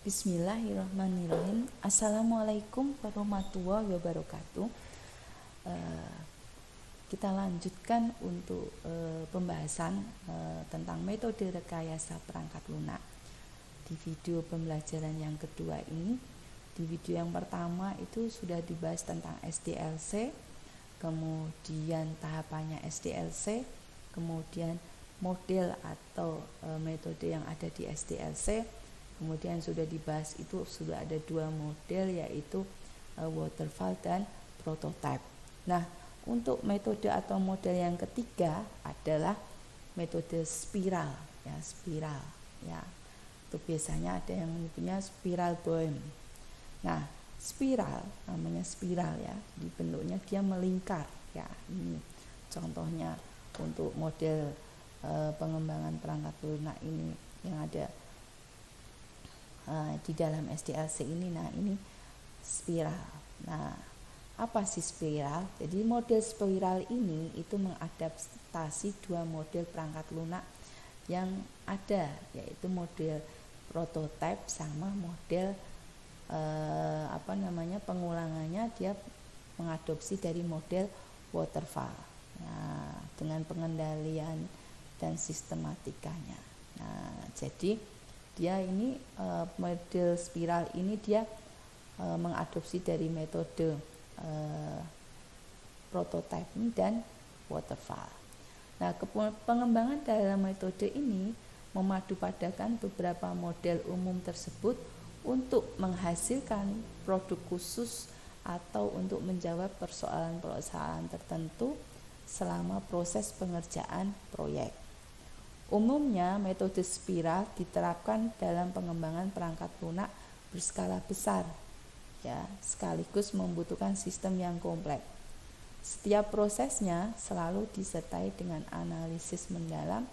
Bismillahirrahmanirrahim. Assalamualaikum warahmatullahi wabarakatuh. Kita lanjutkan untuk pembahasan tentang metode rekayasa perangkat lunak di video pembelajaran yang kedua ini. Di video yang pertama itu sudah dibahas tentang SDLC, kemudian tahapannya SDLC, kemudian model atau metode yang ada di SDLC. Kemudian sudah dibahas itu sudah ada dua model, yaitu waterfall dan prototype. Nah, untuk metode atau model yang ketiga adalah metode spiral, ya, spiral, ya. Itu biasanya ada yang menyebutnya spiral bound. Nah, spiral namanya spiral, ya, di bentuknya dia melingkar, ya. Ini contohnya untuk model pengembangan perangkat lunak ini yang ada di dalam SDLC ini. Nah, ini spiral. Nah, apa sih spiral? Jadi model spiral ini itu mengadaptasi dua model perangkat lunak yang ada, yaitu model prototype sama model pengulangannya dia mengadopsi dari model waterfall. Nah, dengan pengendalian dan sistematikanya. Nah, jadi dia ini model spiral ini dia mengadopsi dari metode prototype dan waterfall. Nah, pengembangan dalam metode ini memadupadankan beberapa model umum tersebut untuk menghasilkan produk khusus atau untuk menjawab persoalan-persoalan tertentu selama proses pengerjaan proyek. Umumnya metode spiral diterapkan dalam pengembangan perangkat lunak berskala besar, ya, sekaligus membutuhkan sistem yang kompleks. Setiap prosesnya selalu disertai dengan analisis mendalam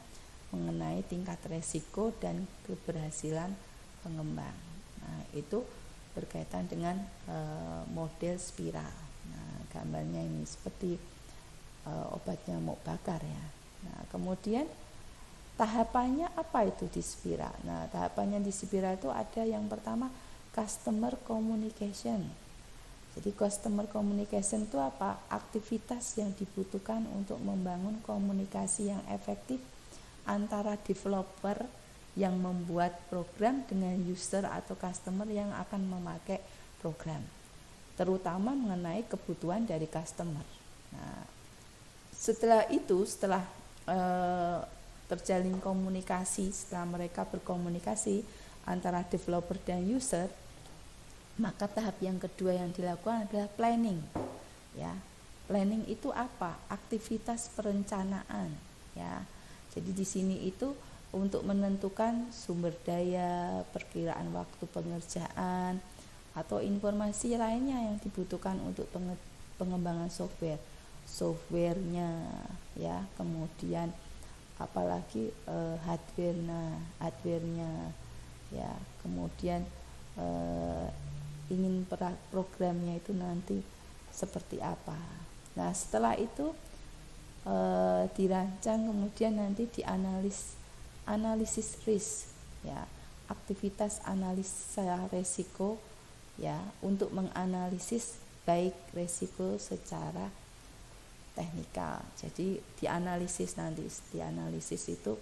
mengenai tingkat resiko dan keberhasilan pengembang. Nah, itu berkaitan dengan model spiral. Nah, gambarnya ini seperti obat nyamuk bakar, ya. Nah, kemudian tahapannya apa itu di spiral? Nah, tahapannya di spiral itu ada yang pertama customer communication. Jadi customer communication itu apa? Aktivitas yang dibutuhkan untuk membangun komunikasi yang efektif antara developer yang membuat program dengan user atau customer yang akan memakai program, terutama mengenai kebutuhan dari customer. Nah, setelah terjalin komunikasi, setelah mereka berkomunikasi antara developer dan user, maka tahap yang kedua yang dilakukan adalah planning, ya. Planning itu apa? Aktivitas perencanaan, ya. Jadi di sini itu untuk menentukan sumber daya, perkiraan waktu pengerjaan, atau informasi lainnya yang dibutuhkan untuk pengembangan softwarenya, ya. Kemudian apalagi hardwarenya, ya. Kemudian ingin programnya itu nanti seperti apa. Nah, setelah itu dirancang, kemudian nanti analisis risk, ya, aktivitas analisa resiko, ya, untuk menganalisis baik resiko secara teknikal. Jadi dianalisis itu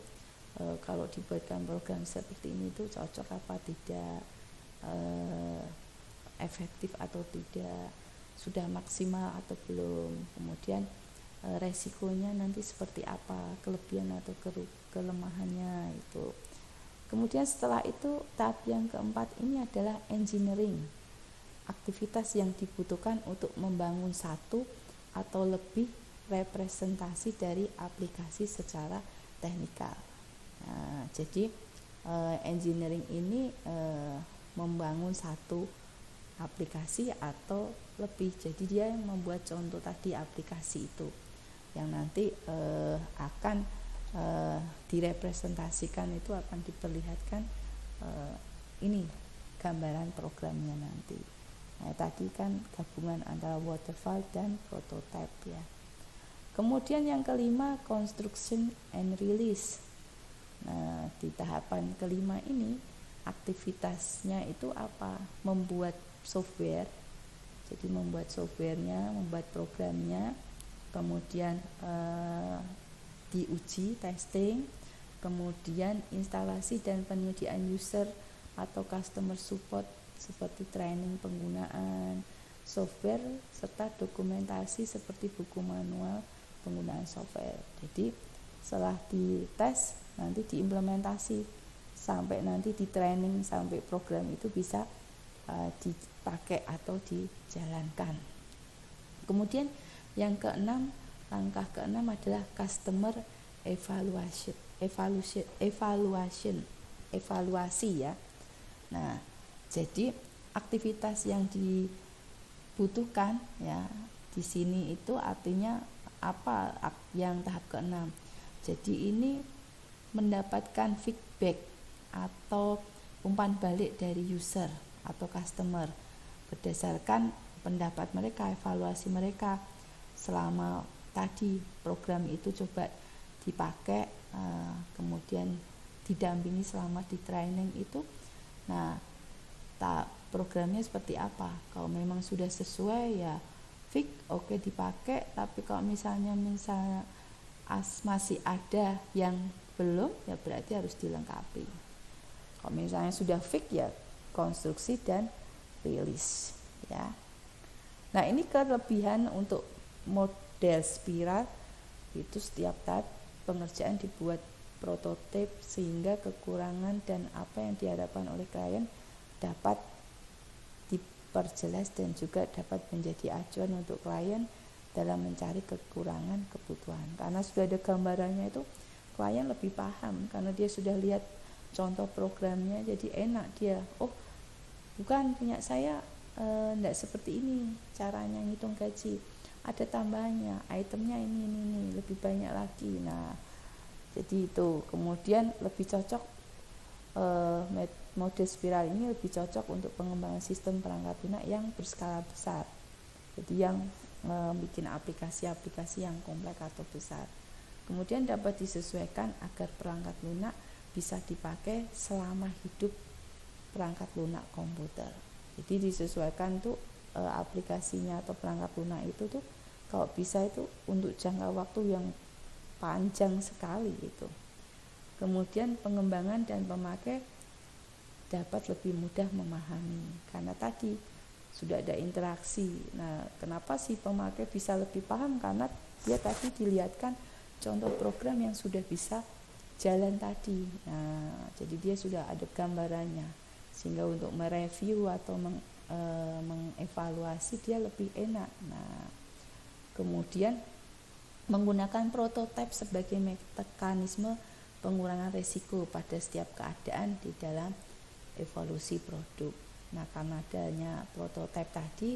kalau dibuatkan program seperti ini itu cocok apa tidak, efektif atau tidak, sudah maksimal atau belum, kemudian resikonya nanti seperti apa, kelebihan atau kelemahannya itu. Kemudian setelah itu tahap yang keempat ini adalah engineering, aktivitas yang dibutuhkan untuk membangun satu atau lebih representasi dari aplikasi secara teknikal. Nah, jadi engineering ini membangun satu aplikasi atau lebih. Jadi dia yang membuat contoh tadi aplikasi itu yang nanti akan direpresentasikan, itu akan diperlihatkan ini gambaran programnya nanti. Nah, tadi kan gabungan antara waterfall dan prototype, ya. Kemudian yang kelima, construction and release. Nah, di tahapan kelima ini aktivitasnya itu apa? Membuat software. Jadi membuat softwarenya, membuat programnya, kemudian diuji, testing, kemudian instalasi dan penyediaan user atau customer support seperti training penggunaan software serta dokumentasi seperti buku manual penggunaan software. Jadi setelah dites nanti diimplementasi sampai nanti di training sampai program itu bisa dipakai atau dijalankan. Kemudian yang keenam, langkah keenam adalah customer evaluasi ya. Nah, jadi aktivitas yang dibutuhkan ya di sini itu artinya apa yang tahap keenam. Jadi ini mendapatkan feedback atau umpan balik dari user atau customer berdasarkan pendapat mereka, evaluasi mereka selama tadi program itu coba dipakai, kemudian didampingi selama di training itu. Nah, programnya seperti apa? Kalau memang sudah sesuai ya fix, oke dipakai. Tapi kalau misalnya masih ada yang belum, ya berarti harus dilengkapi. Kalau misalnya sudah fix ya konstruksi dan rilis ya. Nah, ini kelebihan untuk model spiral itu setiap tahap pengerjaan dibuat prototip sehingga kekurangan dan apa yang diharapkan oleh klien dapat diperjelas dan juga dapat menjadi acuan untuk klien dalam mencari kekurangan kebutuhan. Karena sudah ada gambarannya itu klien lebih paham karena dia sudah lihat contoh programnya, jadi enak dia. Oh, bukan punya saya enggak seperti ini caranya ngitung gaji. Ada tambahannya, itemnya ini lebih banyak lagi. Nah, jadi itu kemudian lebih cocok model spiral ini lebih cocok untuk pengembangan sistem perangkat lunak yang berskala besar. Jadi yang bikin aplikasi-aplikasi yang kompleks atau besar. Kemudian dapat disesuaikan agar perangkat lunak bisa dipakai selama hidup perangkat lunak komputer. Jadi disesuaikan tuh aplikasinya atau perangkat lunak itu tuh kalau bisa itu untuk jangka waktu yang panjang sekali itu. Kemudian pengembangan dan pemakai dapat lebih mudah memahami karena tadi sudah ada interaksi. Nah, kenapa si pemakai bisa lebih paham? Karena dia tadi dilihatkan contoh program yang sudah bisa jalan tadi. Nah, jadi dia sudah ada gambarannya sehingga untuk mereview atau mengevaluasi dia lebih enak. Nah, kemudian menggunakan prototipe sebagai mekanisme pengurangan risiko pada setiap keadaan di dalam evolusi produk. Nah, karena adanya prototipe tadi,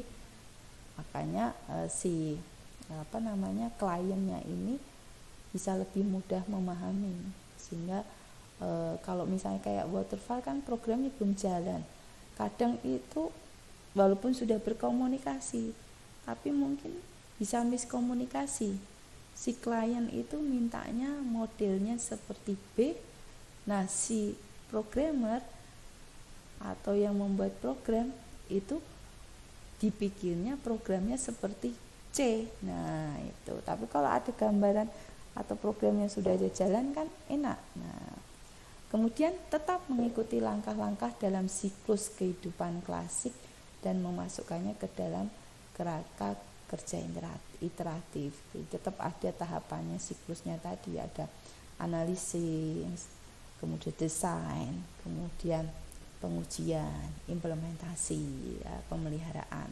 makanya kliennya ini bisa lebih mudah memahami sehingga kalau misalnya kayak waterfall kan programnya belum jalan. Kadang itu walaupun sudah berkomunikasi, tapi mungkin bisa miskomunikasi. Si klien itu mintanya modelnya seperti B. Nah, si programmer atau yang membuat program itu dipikirnya programnya seperti C. Nah, itu. Tapi kalau ada gambaran atau programnya sudah ada jalan kan enak. Nah, kemudian tetap mengikuti langkah-langkah dalam siklus kehidupan klasik dan memasukkannya ke dalam kerangka kerja iteratif. Jadi tetap ada tahapannya, siklusnya tadi ada analisis, kemudian desain, kemudian pengujian, implementasi, pemeliharaan.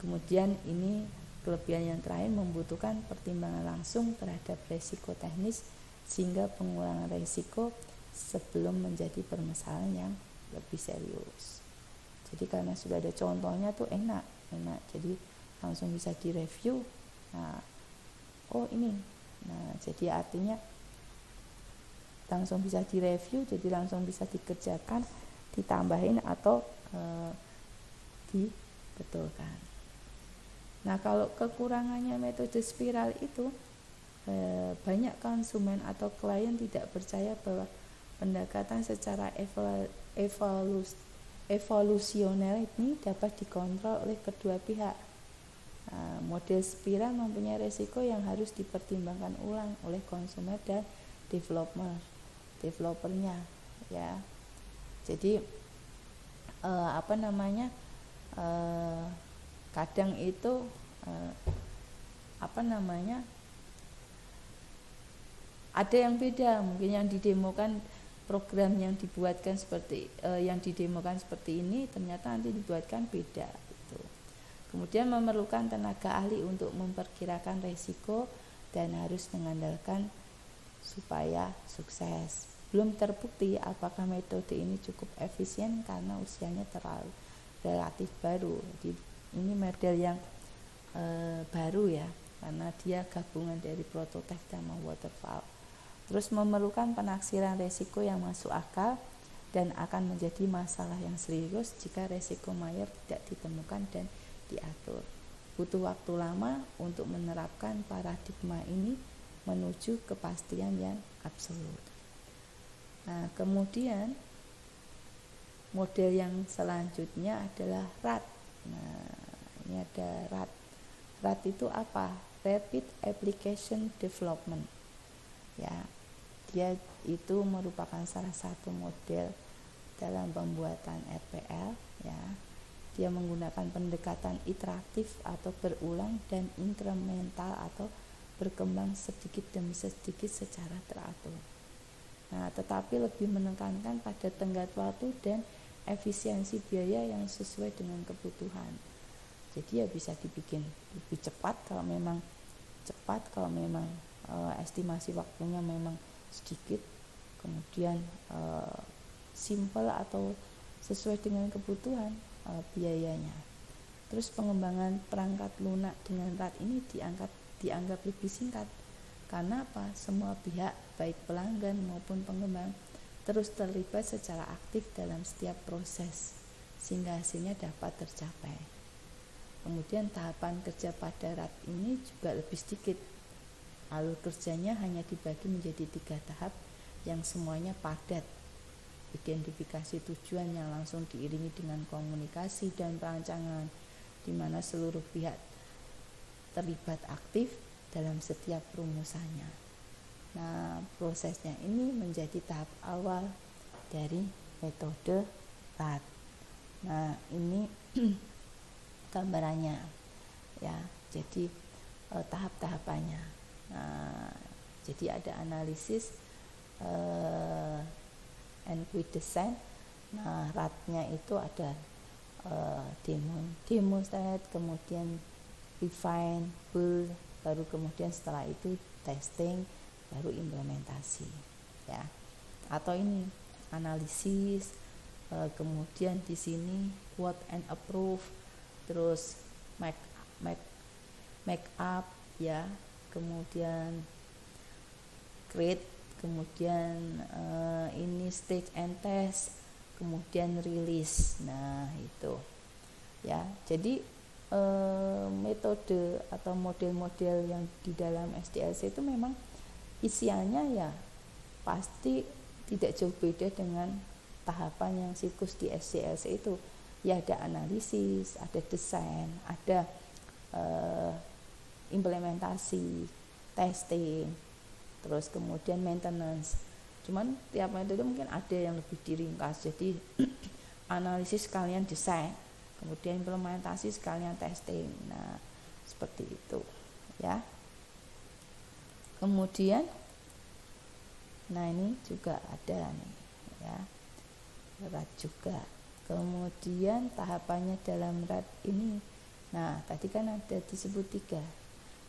Kemudian ini kelebihan yang terakhir membutuhkan pertimbangan langsung terhadap risiko teknis sehingga pengurangan risiko sebelum menjadi permasalahan yang lebih serius. Jadi karena sudah ada contohnya tuh enak. Jadi langsung bisa direview. Nah, oh ini. Nah, jadi artinya langsung bisa direview, jadi langsung bisa dikerjakan, ditambahin atau dibetulkan. Nah, kalau kekurangannya metode spiral itu banyak konsumen atau klien tidak percaya bahwa Pendekatan secara evolusioner ini dapat dikontrol oleh kedua pihak. Model spiral mempunyai resiko yang harus dipertimbangkan ulang oleh konsumer dan developernya, ya. Jadi kadang itu ada yang beda, mungkin yang didemokan program yang dibuatkan seperti ini ternyata nanti dibuatkan beda gitu. Kemudian memerlukan tenaga ahli untuk memperkirakan resiko dan harus mengandalkan supaya sukses. Belum terbukti apakah metode ini cukup efisien karena usianya terlalu relatif baru. Jadi ini model yang baru ya, karena dia gabungan dari prototipe sama waterfall. Terus memerlukan penaksiran resiko yang masuk akal dan akan menjadi masalah yang serius jika resiko mayor tidak ditemukan dan diatur. Butuh waktu lama untuk menerapkan paradigma ini menuju kepastian yang absolut. Nah, kemudian model yang selanjutnya adalah RAD. Nah, ini ada RAD. RAD itu apa? Rapid Application Development. Ya, dia itu merupakan salah satu model dalam pembuatan RPL, ya. Dia menggunakan pendekatan iteratif atau berulang dan inkremental atau berkembang sedikit demi sedikit secara teratur. Nah, tetapi lebih menekankan pada tenggat waktu dan efisiensi biaya yang sesuai dengan kebutuhan. Jadi ya bisa dibikin lebih cepat kalau memang estimasi waktunya memang sedikit, kemudian simple atau sesuai dengan kebutuhan biayanya. Terus pengembangan perangkat lunak dengan RAD ini dianggap lebih singkat. Karena apa? Semua pihak, baik pelanggan maupun pengembang, terus terlibat secara aktif dalam setiap proses sehingga hasilnya dapat tercapai. Kemudian tahapan kerja pada RAD ini juga lebih sedikit. Alur kerjanya hanya dibagi menjadi 3 tahap yang semuanya padat. Identifikasi tujuan yang langsung diiringi dengan komunikasi dan perancangan, di mana seluruh pihak terlibat aktif dalam setiap rumusannya. Nah, prosesnya ini menjadi tahap awal dari metode RAD. Nah, ini gambarannya, ya. Jadi tahap-tahapannya. Nah, jadi ada analisis and quick design. Nah, RAD-nya itu ada demo set, kemudian refine, build, baru kemudian setelah itu testing, baru implementasi, ya. Atau ini analisis, kemudian di sini quote and approve, terus make up, ya, kemudian create, kemudian ini stage and test, kemudian release. Nah, itu ya. Jadi metode atau model-model yang di dalam SDLC itu memang isiannya ya pasti tidak jauh beda dengan tahapan yang siklus di SDLC itu. Ya, ada analisis, ada desain, ada implementasi, testing, terus kemudian maintenance. Cuman tiap metode mungkin ada yang lebih diringkas. Jadi analisis sekalian desain, kemudian implementasi sekalian testing. Nah, seperti itu, ya. Kemudian nah ini juga ada nih, ya. RAD juga. Kemudian tahapannya dalam RAD ini. Nah, tadi kan ada disebut 3.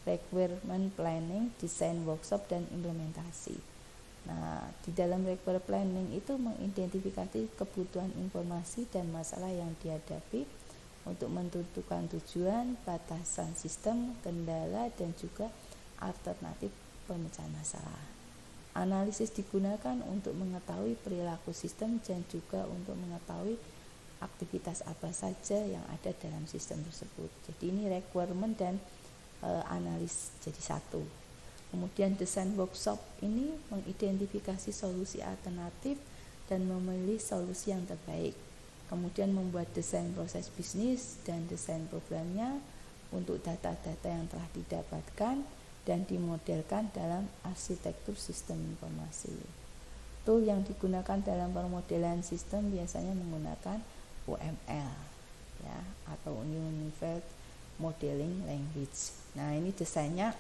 Requirement planning, design workshop, dan implementasi. Nah, di dalam requirement planning itu mengidentifikasi kebutuhan informasi dan masalah yang dihadapi untuk menentukan tujuan, batasan sistem, kendala, dan juga alternatif pemecahan masalah. Analisis digunakan untuk mengetahui perilaku sistem dan juga untuk mengetahui aktivitas apa saja yang ada dalam sistem tersebut. Jadi ini requirement dan analis jadi satu. Kemudian desain workshop ini mengidentifikasi solusi alternatif dan memilih solusi yang terbaik. Kemudian membuat desain proses bisnis dan desain programnya untuk data-data yang telah didapatkan dan dimodelkan dalam arsitektur sistem informasi. Tool yang digunakan dalam pemodelan sistem biasanya menggunakan UML ya, atau Unified Modeling Language. Nah, ini desainnya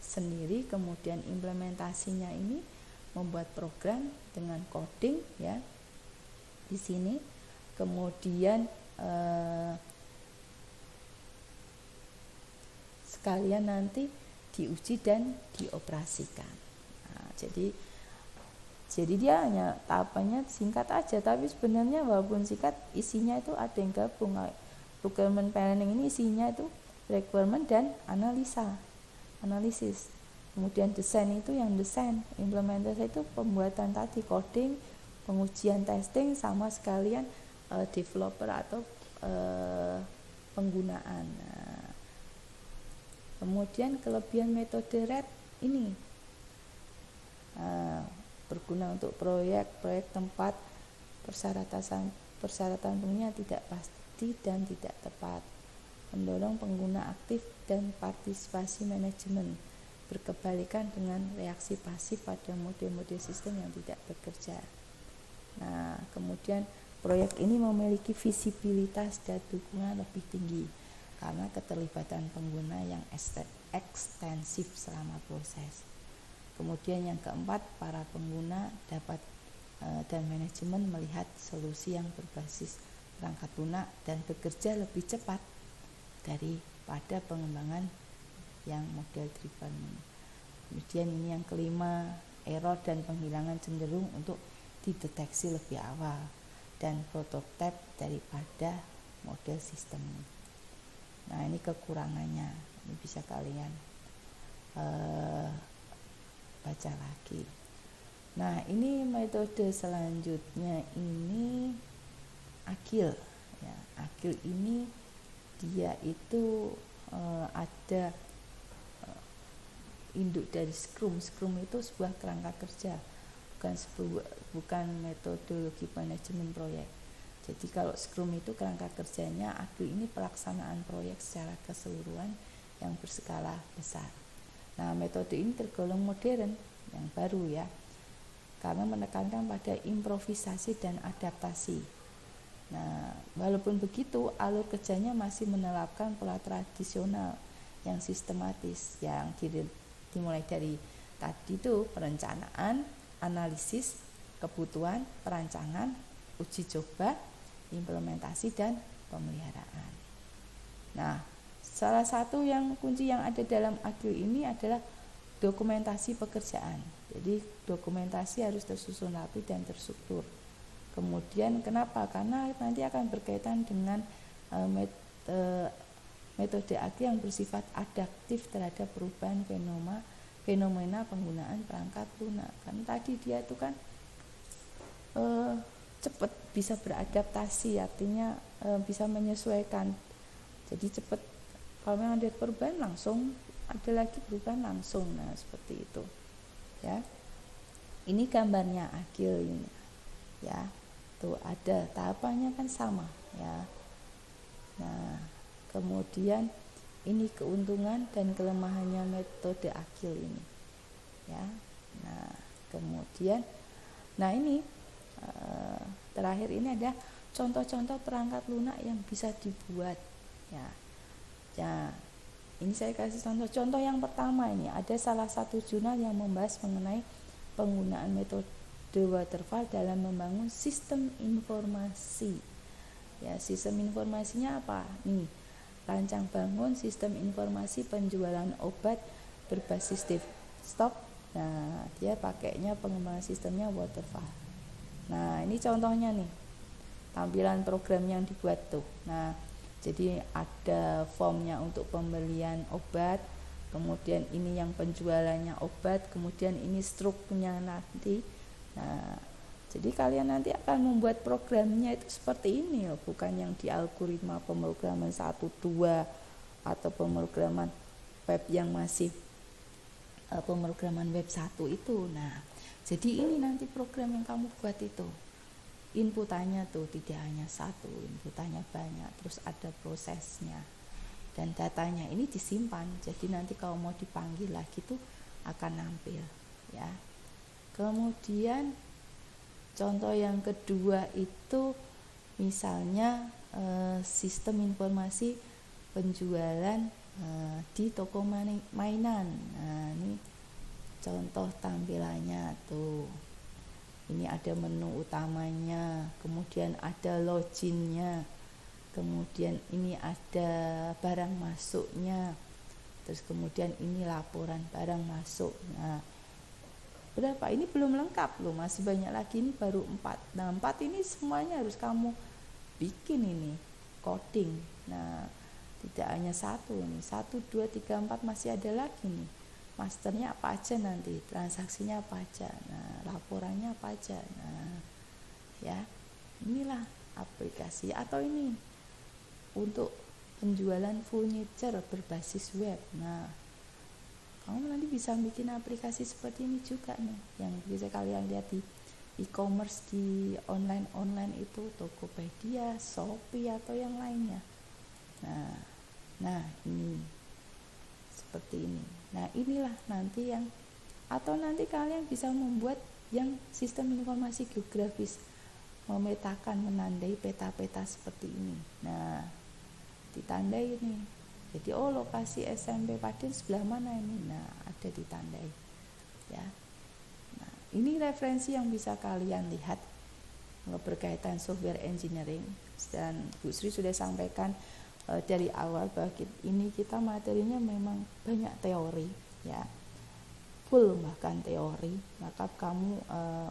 sendiri, kemudian implementasinya ini membuat program dengan coding ya di sini, kemudian sekalian nanti diuji dan dioperasikan. Nah, jadi dia hanya tahapannya singkat aja, tapi sebenarnya walaupun singkat isinya itu ada yang gabung. Requirement planning ini isinya itu requirement dan analisis. Kemudian desain itu yang desain, implementasi itu pembuatan tadi, coding, pengujian testing, sama sekalian developer atau penggunaan. Nah, kemudian kelebihan metode RED ini berguna untuk proyek tempat persyaratan penuhnya tidak pasti dan tidak tepat, mendorong pengguna aktif dan partisipasi manajemen, berkebalikan dengan reaksi pasif pada model-model sistem yang tidak bekerja. Nah, kemudian proyek ini memiliki visibilitas dan dukungan lebih tinggi karena keterlibatan pengguna yang ekstensif selama proses. Kemudian yang keempat, para pengguna dapat dan manajemen melihat solusi yang berbasis perangkat lunak dan bekerja lebih cepat daripada pengembangan yang model driven. Kemudian ini yang kelima, error dan penghilangan cenderung untuk dideteksi lebih awal dan prototipe daripada model sistem. Nah, ini kekurangannya, ini bisa kalian baca lagi. Nah, ini metode selanjutnya ini agile ya. Agile ini dia itu ada induk dari Scrum. Scrum itu sebuah kerangka kerja, bukan metodologi manajemen proyek. Jadi kalau Scrum itu kerangka kerjanya, Agile ini pelaksanaan proyek secara keseluruhan yang berskala besar. Nah, metode ini tergolong modern yang baru ya, karena menekankan pada improvisasi dan adaptasi. Nah, walaupun begitu, alur kerjanya masih menerapkan pola tradisional yang sistematis, yang dimulai dari tadi itu perencanaan, analisis, kebutuhan, perancangan, uji coba, implementasi, dan pemeliharaan. Nah, salah satu yang kunci yang ada dalam Agile ini adalah dokumentasi pekerjaan. Jadi dokumentasi harus tersusun rapi dan terstruktur. Kemudian kenapa? Karena nanti akan berkaitan dengan metode Agile yang bersifat adaptif terhadap perubahan fenomena penggunaan perangkat lunak. Kan tadi dia itu kan cepat bisa beradaptasi, artinya bisa menyesuaikan. Jadi cepat, kalau memang ada perubahan langsung ada lagi perubahan langsung. Nah, seperti itu ya. Ini gambarnya Agile ini ya, tuh ada tahapannya kan sama ya. Nah, kemudian ini keuntungan dan kelemahannya metode Agile ini ya. Nah, kemudian ini terakhir ini ada contoh-contoh perangkat lunak yang bisa dibuat ya. Ini saya kasih contoh yang pertama. Ini ada salah satu jurnal yang membahas mengenai penggunaan metode waterfall dalam membangun sistem informasi. Ya, sistem informasinya apa? Nih, rancang bangun sistem informasi penjualan obat berbasis desktop. Nah, dia pakainya pengembangan sistemnya waterfall. Nah, ini contohnya nih, tampilan program yang dibuat tuh. Nah, jadi ada formnya untuk pembelian obat, kemudian ini yang penjualannya obat, kemudian ini strukturnya nanti. Nah, jadi kalian nanti akan membuat programnya itu seperti ini loh, bukan yang di algoritma pemrograman 1, 2 atau pemrograman web yang masih pemrograman web 1 itu. Nah, jadi ini nanti program yang kamu buat itu, inputannya tuh tidak hanya satu, inputannya banyak, terus ada prosesnya, dan datanya ini disimpan. Jadi nanti kalau mau dipanggil lagi tuh akan nampil, ya. Kemudian contoh yang kedua itu misalnya sistem informasi penjualan di toko mainan. Nah, ini contoh tampilannya tuh. Ini ada menu utamanya, kemudian ada loginnya, kemudian ini ada barang masuknya, terus kemudian ini laporan barang masuk. Nah, berapa? Ini belum lengkap loh, masih banyak lagi, ini baru 4. Nah, 4 ini semuanya harus kamu bikin ini, coding. Nah, tidak hanya 1 nih, 1, 2, 3, 4 masih ada lagi nih. Masternya apa aja nanti, transaksinya apa aja, nah laporannya apa aja. Nah, ya, inilah aplikasi. Atau ini untuk penjualan furniture berbasis web. Nah, kamu nanti bisa bikin aplikasi seperti ini juga nih, yang bisa kalian lihat di e-commerce, di online itu, Tokopedia, Shopee atau yang lainnya. Nah ini seperti ini. Nah, inilah nanti yang, atau nanti kalian bisa membuat yang sistem informasi geografis, memetakan, menandai peta-peta seperti ini. Nah, ditandai ini. Jadi lokasi SMP Padin sebelah mana ini? Nah, ada ditandai. Ya. Nah, ini referensi yang bisa kalian lihat berkaitan software engineering, dan Bu Sri sudah sampaikan dari awal bahwa ini kita materinya memang banyak teori, ya, full bahkan teori. Maka kamu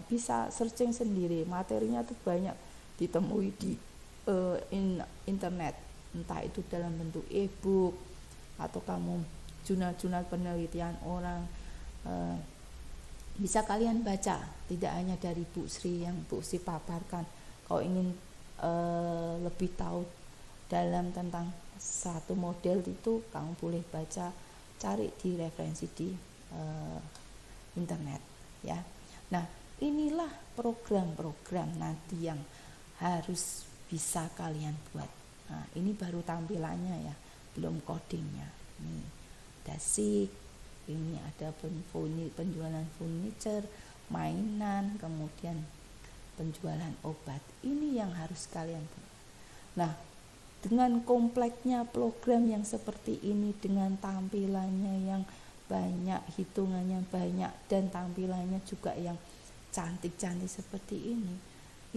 bisa searching sendiri, materinya tuh banyak ditemui di internet, entah itu dalam bentuk e-book atau kamu jurnal-jurnal penelitian orang, bisa kalian baca, tidak hanya dari Bu Sri yang Bu Sri paparkan. Kalau ingin lebih tahu dalam tentang satu model itu, kamu boleh baca, cari di referensi di internet, ya. Nah, inilah program-program nanti yang harus bisa kalian buat. Nah, ini baru tampilannya ya, belum codingnya. Nih, dasik, ini ada penjualan furniture, mainan, kemudian penjualan obat. Ini yang harus kalian buat. Nah, dengan kompleksnya program yang seperti ini, dengan tampilannya yang banyak, hitungannya banyak, dan tampilannya juga yang cantik-cantik seperti ini,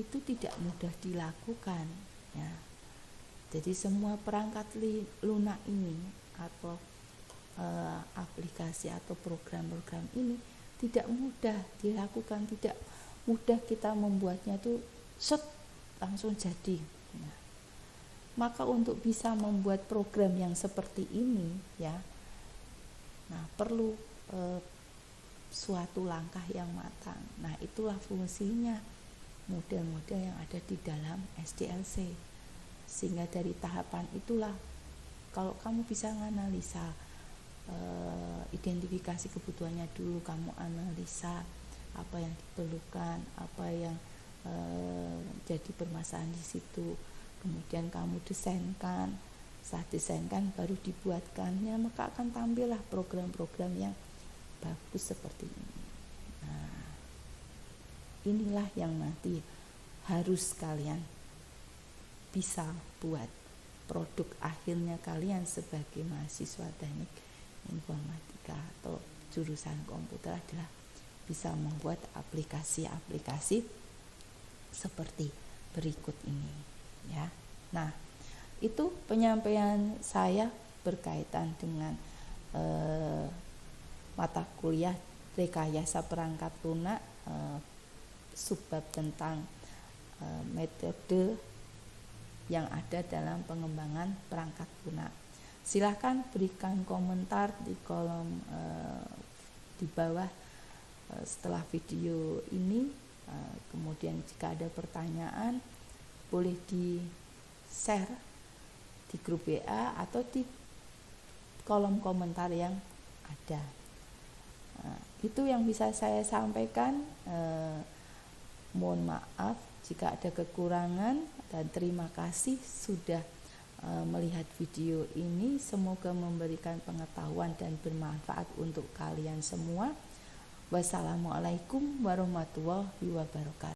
itu tidak mudah dilakukan, ya. Jadi semua perangkat lunak ini atau aplikasi atau program-program ini tidak mudah dilakukan, tidak mudah kita membuatnya tuh set langsung jadi. Nah, maka untuk bisa membuat program yang seperti ini, ya, nah perlu suatu langkah yang matang. Nah, itulah fungsinya model-model yang ada di dalam SDLC. Sehingga dari tahapan itulah, kalau kamu bisa menganalisa, identifikasi kebutuhannya dulu, kamu analisa apa yang diperlukan, apa yang jadi permasalahan di situ, kemudian kamu desainkan. Saat desainkan baru dibuatkannya, maka akan tampillah program-program yang bagus seperti ini. Nah, inilah yang nanti harus kalian bisa buat. Produk akhirnya kalian sebagai mahasiswa teknik informatika atau jurusan komputer adalah bisa membuat aplikasi-aplikasi seperti berikut ini, ya. Nah, itu penyampaian saya berkaitan dengan mata kuliah rekayasa perangkat lunak, subbab tentang metode yang ada dalam pengembangan perangkat lunak. Silahkan berikan komentar di kolom di bawah setelah video ini. Kemudian jika ada pertanyaan boleh di share di grup WA atau di kolom komentar yang ada. Nah, itu yang bisa saya sampaikan. Mohon maaf jika ada kekurangan, dan terima kasih sudah melihat video ini. Semoga memberikan pengetahuan dan bermanfaat untuk kalian semua. Wassalamualaikum warahmatullahi wabarakatuh.